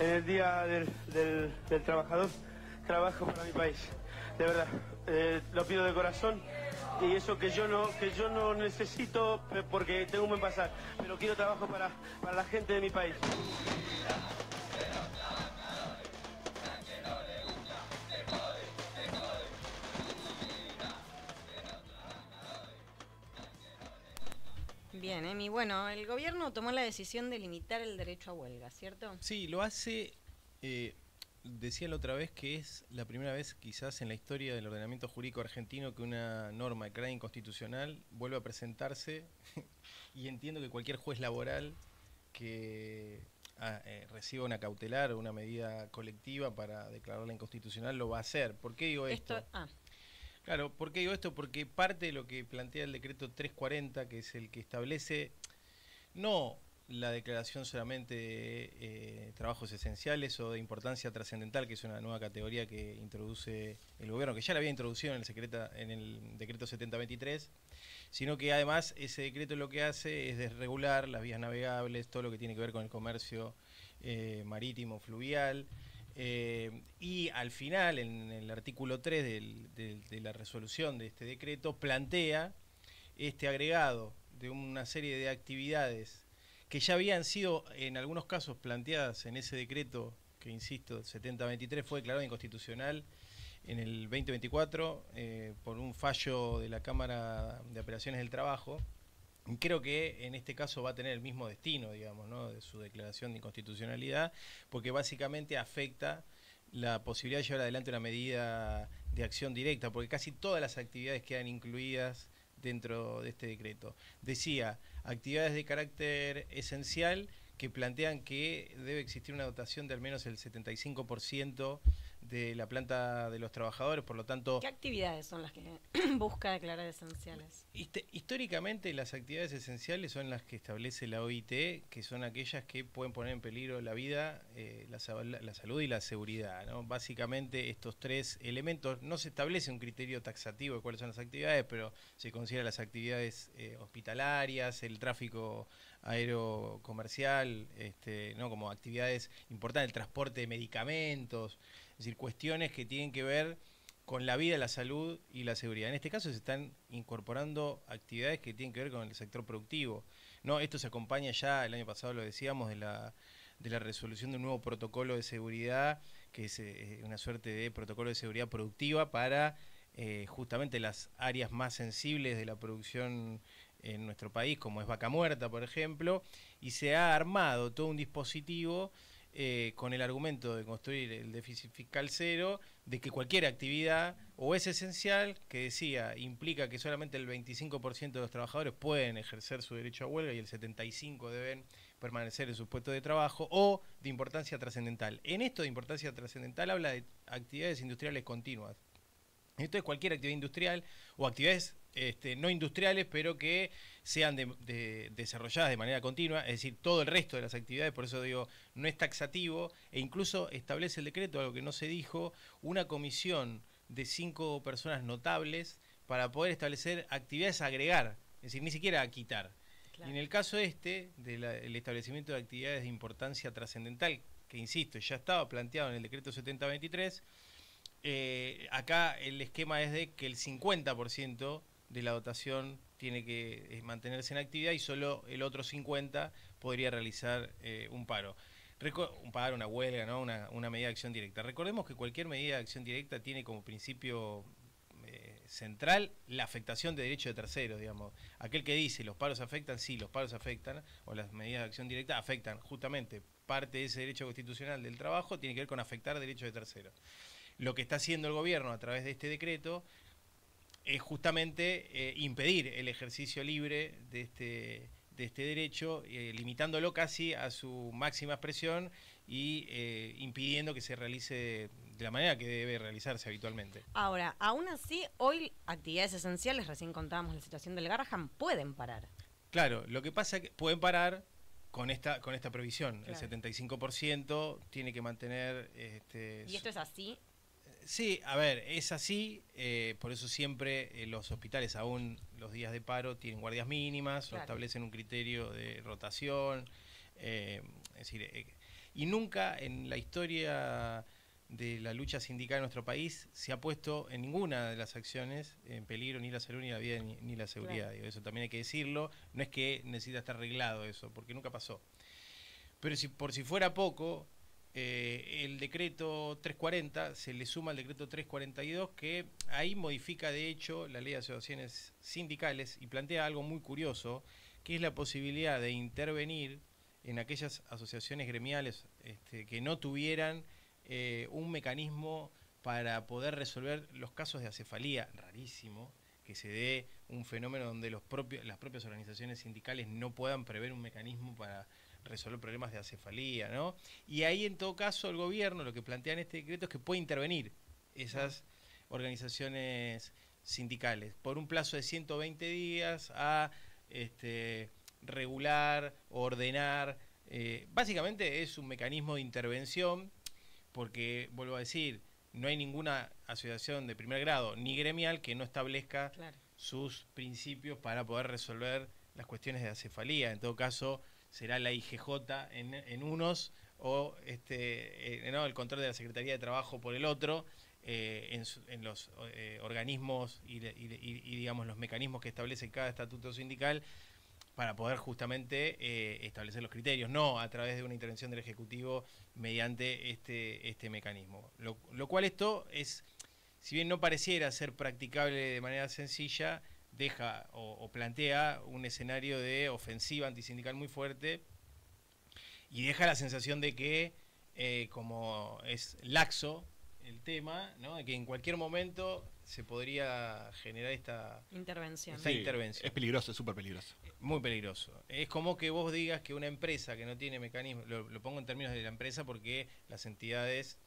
en el Día del Trabajador, trabajo para mi país. De verdad, lo pido de corazón. Y eso que yo no necesito porque tengo un buen pasar, pero quiero trabajo para la gente de mi país. Bien, Emi. Bueno, el gobierno tomó la decisión de limitar el derecho a huelga, ¿cierto? Sí, lo hace, decía la otra vez que es la primera vez quizás en la historia del ordenamiento jurídico argentino que una norma declarada inconstitucional vuelve a presentarse y entiendo que cualquier juez laboral que reciba una cautelar o una medida colectiva para declararla inconstitucional lo va a hacer. ¿Por qué digo esto? Claro, ¿por qué digo esto? Porque parte de lo que plantea el decreto 340, que es el que establece no la declaración solamente de trabajos esenciales o de importancia trascendental, que es una nueva categoría que introduce el gobierno, que ya la había introducido en el decreto 7023, sino que además ese decreto lo que hace es desregular las vías navegables, todo lo que tiene que ver con el comercio marítimo, fluvial. Y al final, en el artículo 3 de la resolución de este decreto, plantea este agregado de una serie de actividades que ya habían sido en algunos casos planteadas en ese decreto, que insisto, 7023 fue declarado inconstitucional en el 2024 por un fallo de la Cámara de Apelaciones del Trabajo. Creo que en este caso va a tener el mismo destino, digamos, ¿no?, de su declaración de inconstitucionalidad, porque básicamente afecta la posibilidad de llevar adelante una medida de acción directa, porque casi todas las actividades quedan incluidas dentro de este decreto. Decía, actividades de carácter esencial que plantean que debe existir una dotación de al menos el 75% de la planta de los trabajadores, por lo tanto... ¿Qué actividades son las que busca declarar esenciales? Históricamente las actividades esenciales son las que establece la OIT, que son aquellas que pueden poner en peligro la vida, la salud y la seguridad, ¿no? Básicamente estos tres elementos, no se establece un criterio taxativo de cuáles son las actividades, pero se considera las actividades hospitalarias, el tráfico aéreo comercial, ¿no?, como actividades importantes, el transporte de medicamentos, es decir, cuestiones que tienen que ver con la vida, la salud y la seguridad. En este caso se están incorporando actividades que tienen que ver con el sector productivo. No, esto se acompaña ya, el año pasado lo decíamos, de la resolución de un nuevo protocolo de seguridad, que es una suerte de protocolo de seguridad productiva para justamente las áreas más sensibles de la producción en nuestro país, como es Vaca Muerta, por ejemplo, y se ha armado todo un dispositivo con el argumento de construir el déficit fiscal cero, de que cualquier actividad o es esencial, que decía, implica que solamente el 25% de los trabajadores pueden ejercer su derecho a huelga y el 75% deben permanecer en su puesto de trabajo, o de importancia trascendental. En esto de importancia trascendental habla de actividades industriales continuas. Esto es cualquier actividad industrial o actividades no industriales, pero que sean desarrolladas de manera continua, es decir, todo el resto de las actividades. Por eso digo, no es taxativo, e incluso establece el decreto, algo que no se dijo, una comisión de 5 personas notables para poder establecer actividades a agregar, es decir, ni siquiera a quitar. Claro. Y en el caso del establecimiento de actividades de importancia trascendental, que insisto, ya estaba planteado en el decreto 7023, acá el esquema es de que el 50% de la dotación tiene que mantenerse en actividad y solo el otro 50% podría realizar un paro. Un paro, una huelga, ¿no?, una medida de acción directa. Recordemos que cualquier medida de acción directa tiene como principio central la afectación de derechos de terceros, digamos. Aquel que dice los paros afectan, sí, los paros afectan, o las medidas de acción directa afectan justamente parte de ese derecho constitucional del trabajo, tiene que ver con afectar derechos de terceros. Lo que está haciendo el gobierno a través de este decreto es justamente impedir el ejercicio libre de este derecho, limitándolo casi a su máxima expresión y impidiendo que se realice de la manera que debe realizarse habitualmente. Ahora, aún así, hoy actividades esenciales, recién contábamos la situación del Garrahan, pueden parar. Claro, lo que pasa es que pueden parar con esta previsión. Claro. El 75% tiene que mantener... ¿Y esto es así? Sí, a ver, es así, por eso siempre los hospitales, aún los días de paro, tienen guardias mínimas, claro, o establecen un criterio de rotación, es decir, y nunca en la historia de la lucha sindical en nuestro país se ha puesto en ninguna de las acciones en peligro ni la salud, ni la vida, ni la seguridad. Claro. Digo, eso también hay que decirlo. No es que necesita estar arreglado eso, porque nunca pasó. Pero por si fuera poco, el decreto 340 se le suma al decreto 342, que ahí modifica de hecho la ley de asociaciones sindicales y plantea algo muy curioso, que es la posibilidad de intervenir en aquellas asociaciones gremiales que no tuvieran un mecanismo para poder resolver los casos de acefalía. Rarísimo que se dé un fenómeno donde las propias organizaciones sindicales no puedan prever un mecanismo para resolver problemas de acefalía, ¿no? Y ahí en todo caso el gobierno lo que plantea en este decreto es que puede intervenir esas organizaciones sindicales por un plazo de 120 días a regular, ordenar. Básicamente es un mecanismo de intervención, porque, vuelvo a decir, no hay ninguna asociación de primer grado ni gremial que no establezca sus principios para poder resolver las cuestiones de acefalía. En todo caso, será la IGJ en unos o no, el control de la Secretaría de Trabajo por el otro, en los organismos y digamos los mecanismos que establece cada estatuto sindical, para poder justamente establecer los criterios, no a través de una intervención del Ejecutivo mediante este mecanismo. Lo cual esto es, si bien no pareciera ser practicable de manera sencilla, deja o plantea un escenario de ofensiva antisindical muy fuerte y deja la sensación de que, como es laxo el tema, ¿no?, de que en cualquier momento se podría generar esta intervención. Es peligroso, es súper peligroso. Muy peligroso. Es como que vos digas que una empresa que no tiene mecanismos, lo pongo en términos de la empresa porque las entidades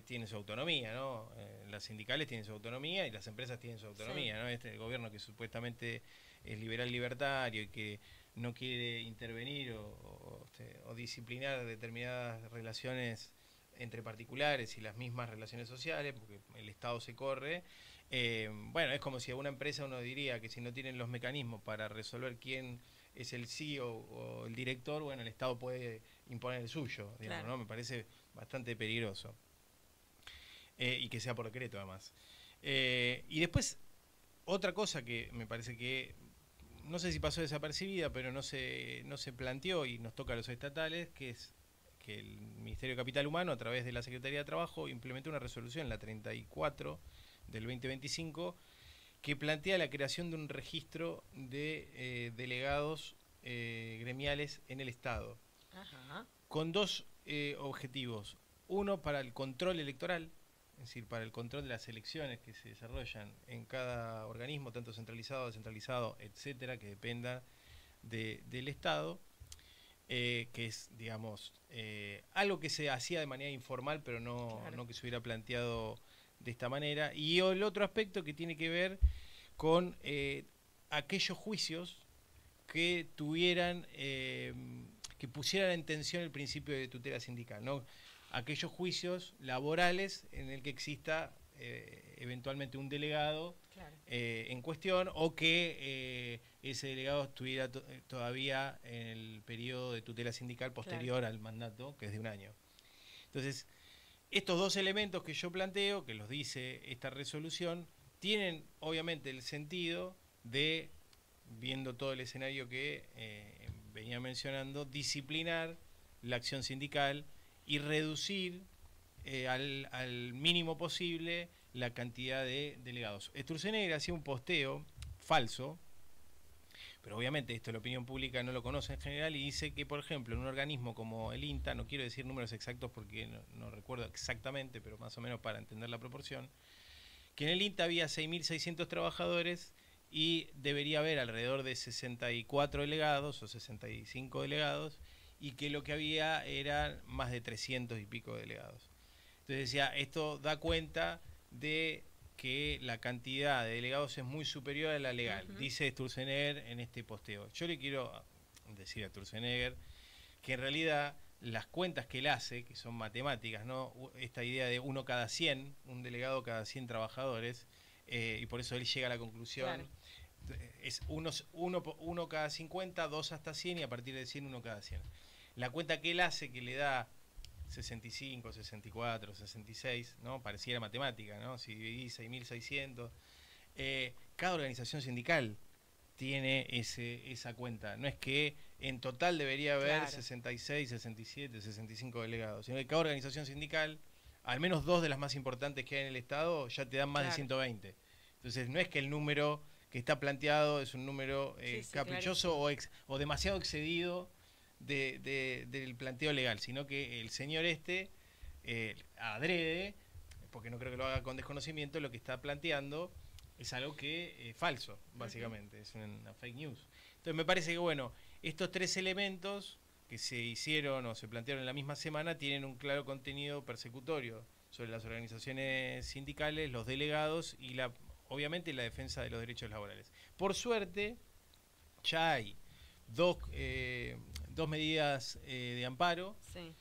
tienen su autonomía, ¿no? Las sindicales tienen su autonomía y las empresas tienen su autonomía, ¿no? El gobierno que supuestamente es liberal libertario y que no quiere intervenir o disciplinar determinadas relaciones entre particulares y las mismas relaciones sociales, porque el Estado se corre. Bueno, es como si a una empresa uno diría que si no tienen los mecanismos para resolver quién es el CEO o el director, bueno, el Estado puede imponer el suyo, digamos, ¿no? Me parece bastante peligroso. Y que sea por decreto, además. Y después, otra cosa que me parece que, no sé si pasó desapercibida, pero no se planteó y nos toca a los estatales, que es que el Ministerio de Capital Humano, a través de la Secretaría de Trabajo, implementó una resolución, la 34 del 2025, que plantea la creación de un registro de delegados gremiales en el Estado. Ajá. Con dos objetivos. Uno, para el control electoral, es decir, para el control de las elecciones que se desarrollan en cada organismo, tanto centralizado, descentralizado, etcétera, que dependa del Estado. Que es, digamos, algo que se hacía de manera informal, pero no que se hubiera planteado de esta manera. Y el otro aspecto que tiene que ver con aquellos juicios que tuvieran, que pusieran en tensión el principio de tutela sindical, ¿no? Aquellos juicios laborales en el que exista eventualmente un delegado en cuestión, o que ese delegado estuviera todavía en el periodo de tutela sindical posterior al mandato, que es de un año. Entonces, estos dos elementos que yo planteo, que los dice esta resolución, tienen obviamente el sentido de, viendo todo el escenario que venía mencionando, disciplinar la acción sindical y reducir al mínimo posible la cantidad de delegados. Sturzenegger hacía un posteo falso, pero obviamente esto la opinión pública no lo conoce en general, y dice que, por ejemplo, en un organismo como el INTA, no quiero decir números exactos porque no recuerdo exactamente, pero más o menos para entender la proporción, que en el INTA había 6.600 trabajadores y debería haber alrededor de 64 delegados o 65 delegados, y que lo que había eran más de 300 y pico delegados. Entonces decía, esto da cuenta de que la cantidad de delegados es muy superior a la legal, dice Sturzenegger en este posteo. Yo le quiero decir a Sturzenegger que en realidad las cuentas que él hace, que son matemáticas, ¿no? Esta idea de uno cada 100, un delegado cada 100 trabajadores, y por eso él llega a la conclusión, es uno cada 50, 2 hasta 100, y a partir de 100, uno cada 100. La cuenta que él hace, que le da 65, 64, 66, ¿no? Pareciera matemática, ¿no? Si dividís 6.600, cada organización sindical tiene esa cuenta. No es que en total debería haber Claro. 66, 67, 65 delegados, sino que cada organización sindical, al menos dos de las más importantes que hay en el Estado, ya te dan más de 120. Entonces no es que el número que está planteado es un número caprichoso o demasiado excedido del planteo legal, sino que el señor adrede, porque no creo que lo haga con desconocimiento, lo que está planteando es algo que es falso, básicamente, es una fake news. Entonces me parece que, bueno, estos tres elementos que se hicieron o se plantearon en la misma semana tienen un claro contenido persecutorio sobre las organizaciones sindicales, los delegados y obviamente la defensa de los derechos laborales. Por suerte, ya hay dos medidas de amparo. Sí.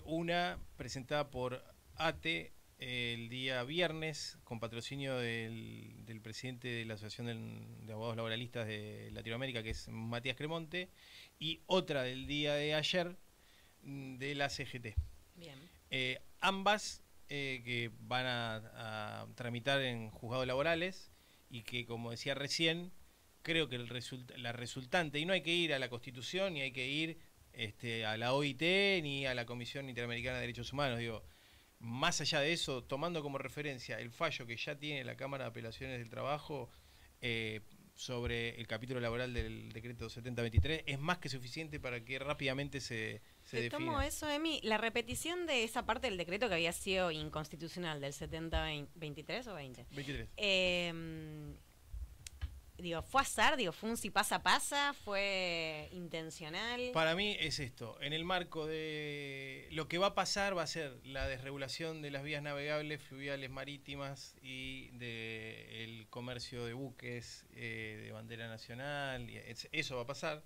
Una presentada por ATE el día viernes con patrocinio del presidente de la Asociación de Abogados Laboralistas de Latinoamérica, que es Matías Cremonte, y otra del día de ayer de la CGT. Bien. Ambas que van a tramitar en juzgados laborales y que, como decía recién, creo que la resultante, y no hay que ir a la Constitución, ni hay que ir a la OIT, ni a la Comisión Interamericana de Derechos Humanos, digo, más allá de eso, tomando como referencia el fallo que ya tiene la Cámara de Apelaciones del Trabajo sobre el capítulo laboral del decreto 7023, es más que suficiente para que rápidamente se defina. Tomo eso, Emi. La repetición de esa parte del decreto que había sido inconstitucional, del 7023 o 20. 23. ¿Fue azar? ¿Fue un si pasa? ¿Fue intencional? Para mí es esto. En el marco de lo que va a pasar va a ser la desregulación de las vías navegables, fluviales, marítimas y del comercio de buques de bandera nacional. Eso va a pasar.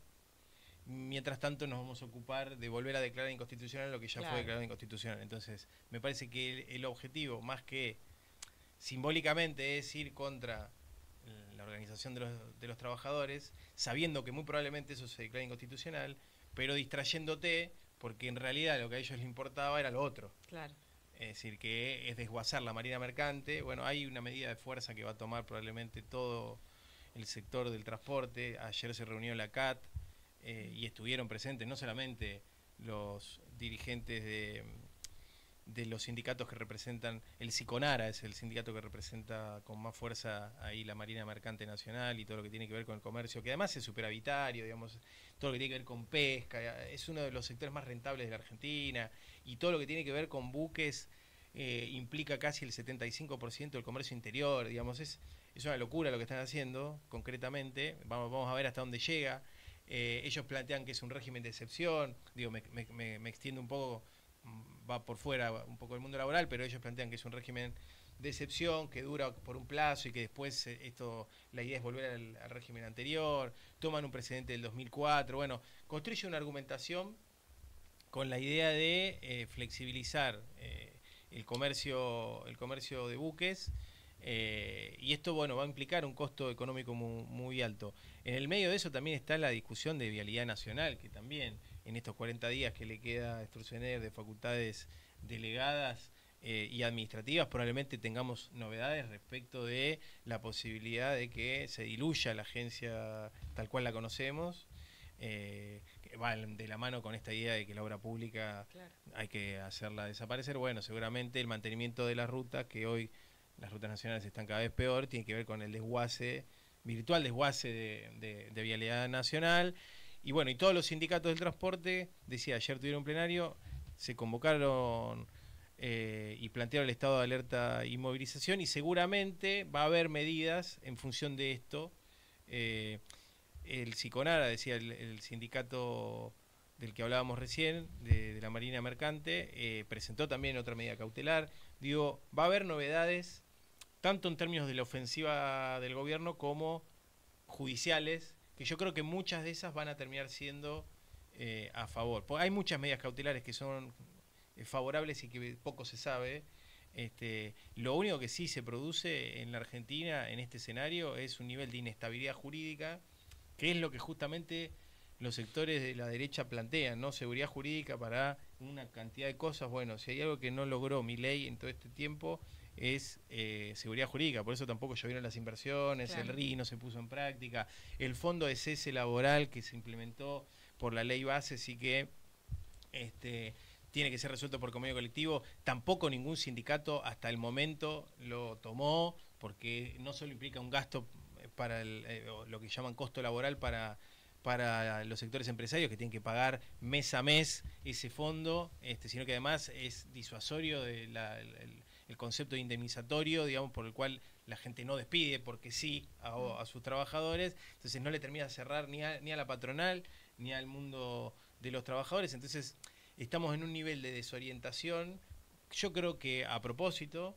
Mientras tanto nos vamos a ocupar de volver a declarar inconstitucional lo que ya fue declarado inconstitucional. Entonces, me parece que el objetivo, más que simbólicamente, es ir contra la organización de los trabajadores, sabiendo que muy probablemente eso se declare inconstitucional, pero distrayéndote, porque en realidad lo que a ellos les importaba era lo otro. Claro. Es decir, que es desguazar la marina mercante. Bueno, hay una medida de fuerza que va a tomar probablemente todo el sector del transporte. Ayer se reunió la CAT y estuvieron presentes no solamente los dirigentes de los sindicatos que representan, el SICONARA es el sindicato que representa con más fuerza ahí la Marina Mercante Nacional y todo lo que tiene que ver con el comercio, que además es superavitario, digamos, todo lo que tiene que ver con pesca, es uno de los sectores más rentables de la Argentina, y todo lo que tiene que ver con buques implica casi el 75% del comercio interior, digamos, es una locura lo que están haciendo, concretamente, vamos a ver hasta dónde llega. Ellos plantean que es un régimen de excepción, digo, me extiendo un poco, va por fuera un poco del mundo laboral, pero ellos plantean que es un régimen de excepción, que dura por un plazo y que después la idea es volver al régimen anterior, toman un precedente del 2004, bueno, construye una argumentación con la idea de flexibilizar el comercio de buques, y esto, bueno, va a implicar un costo económico muy alto. En el medio de eso también está la discusión de vialidad nacional, que también en estos 40 días que le queda a Sturzenegger de facultades delegadas y administrativas, probablemente tengamos novedades respecto de la posibilidad de que se diluya la agencia tal cual la conocemos, que va de la mano con esta idea de que la obra pública hay que hacerla desaparecer. Bueno, seguramente el mantenimiento de las rutas, que hoy las rutas nacionales están cada vez peor, tiene que ver con el virtual desguace de vialidad nacional. Y bueno, y todos los sindicatos del transporte, decía, ayer tuvieron un plenario, se convocaron y plantearon el estado de alerta y movilización, y seguramente va a haber medidas en función de esto. El SICONARA, decía el sindicato del que hablábamos recién, de la Marina Mercante, presentó también otra medida cautelar. Digo, va a haber novedades, tanto en términos de la ofensiva del gobierno como judiciales, que yo creo que muchas de esas van a terminar siendo a favor. Hay muchas medidas cautelares que son favorables y que poco se sabe. Lo único que sí se produce en la Argentina en este escenario es un nivel de inestabilidad jurídica, que es lo que justamente los sectores de la derecha plantean, ¿no? Seguridad jurídica para una cantidad de cosas. Bueno, si hay algo que no logró Milei en todo este tiempo es seguridad jurídica, por eso tampoco llovieron las inversiones, Claro. el RI no se puso en práctica, el fondo de cese laboral que se implementó por la ley base, sí que tiene que ser resuelto por convenio colectivo, tampoco ningún sindicato hasta el momento lo tomó, porque no solo implica un gasto para lo que llaman costo laboral para los sectores empresarios que tienen que pagar mes a mes ese fondo, sino que además es disuasorio de el concepto de indemnizatorio, digamos, por el cual la gente no despide porque sí a sus trabajadores, entonces no le termina de cerrar ni a la patronal ni al mundo de los trabajadores, entonces estamos en un nivel de desorientación, yo creo que a propósito,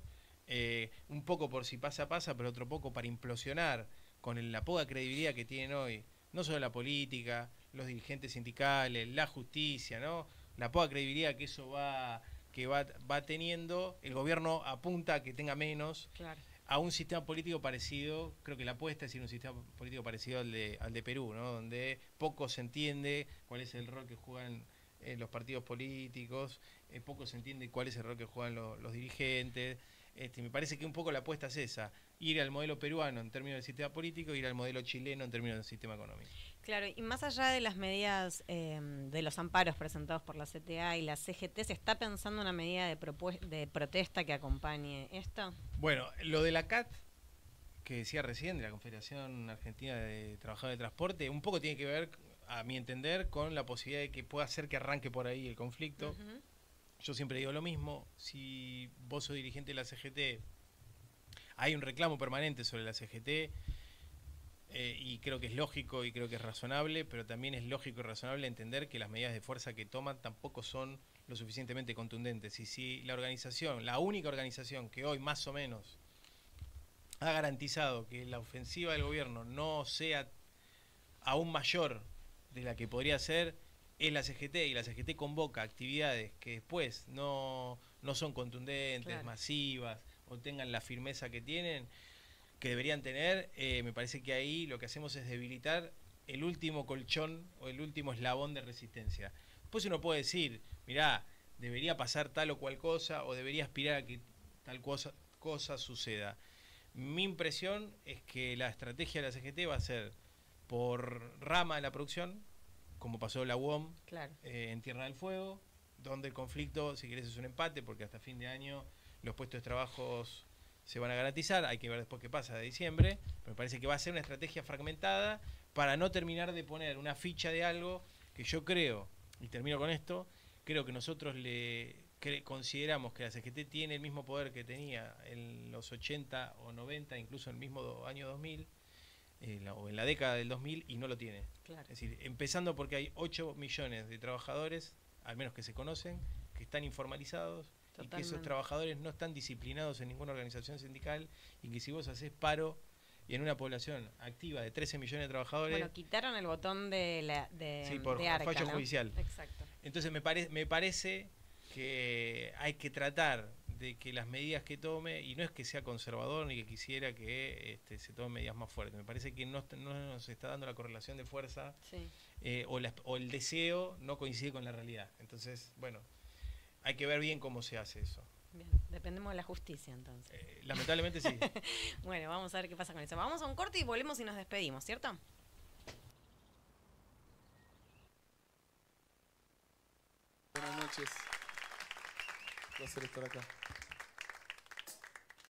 un poco por si pasa, pero otro poco para implosionar con la poca credibilidad que tienen hoy, no solo la política, los dirigentes sindicales, la justicia, ¿no? La poca credibilidad que eso va teniendo, el gobierno apunta a que tenga menos, Claro. a un sistema político parecido, creo que la apuesta es ir a un sistema político parecido al de Perú, ¿no? Donde poco se entiende cuál es el rol que juegan los partidos políticos, poco se entiende cuál es el rol que juegan los dirigentes. Me parece que un poco la apuesta es esa, ir al modelo peruano en términos del sistema político, ir al modelo chileno en términos del sistema económico. Claro, y más allá de las medidas de los amparos presentados por la CTA y la CGT, ¿se está pensando una medida de protesta que acompañe esto? Bueno, lo de la CAT, que decía recién, de la Confederación Argentina de Trabajadores de Transporte, un poco tiene que ver, a mi entender, con la posibilidad de que pueda ser que arranque por ahí el conflicto. Uh-huh. Yo siempre digo lo mismo, si vos sos dirigente de la CGT, hay un reclamo permanente sobre la CGT, y creo que es lógico y creo que es razonable, pero también es lógico y razonable entender que las medidas de fuerza que toman tampoco son lo suficientemente contundentes. Y si la organización, la única organización que hoy más o menos ha garantizado que la ofensiva del gobierno no sea aún mayor de la que podría ser, es la CGT, y la CGT convoca actividades que después no son contundentes, claro, masivas, o tengan la firmeza que tienen, que deberían tener, me parece que ahí lo que hacemos es debilitar el último colchón o el último eslabón de resistencia. Después uno puede decir, mirá, debería pasar tal o cual cosa, o debería aspirar a que tal cosa suceda. Mi impresión es que la estrategia de la CGT va a ser por rama de la producción, como pasó la UOM, claro, en Tierra del Fuego, donde el conflicto, si querés, es un empate, porque hasta fin de año los puestos de trabajo se van a garantizar, hay que ver después qué pasa de diciembre, pero me parece que va a ser una estrategia fragmentada para no terminar de poner una ficha de algo que yo creo, y termino con esto, creo que nosotros consideramos que la CGT tiene el mismo poder que tenía en los 80 o 90, incluso en el mismo año 2000, o en la década del 2000, y no lo tiene. claro. Es decir, empezando porque hay 8 millones de trabajadores, al menos que se conocen, que están informalizados, y que esos trabajadores no están disciplinados en ninguna organización sindical, y que si vos haces paro y en una población activa de 13 millones de trabajadores... Bueno, quitaron el botón sí, por de ARCA, fallo ¿no? judicial. Exacto. Entonces me parece que hay que tratar de que las medidas que tome, y no es que sea conservador ni que quisiera que se tomen medidas más fuertes, me parece que no nos está dando la correlación de fuerza, Sí. o el deseo no coincide con la realidad. Entonces, bueno, hay que ver bien cómo se hace eso. Bien, dependemos de la justicia entonces. Lamentablemente sí. Bueno, vamos a ver qué pasa con eso. Vamos a un corte y volvemos y nos despedimos, ¿cierto? Buenas noches. Un placer estar acá.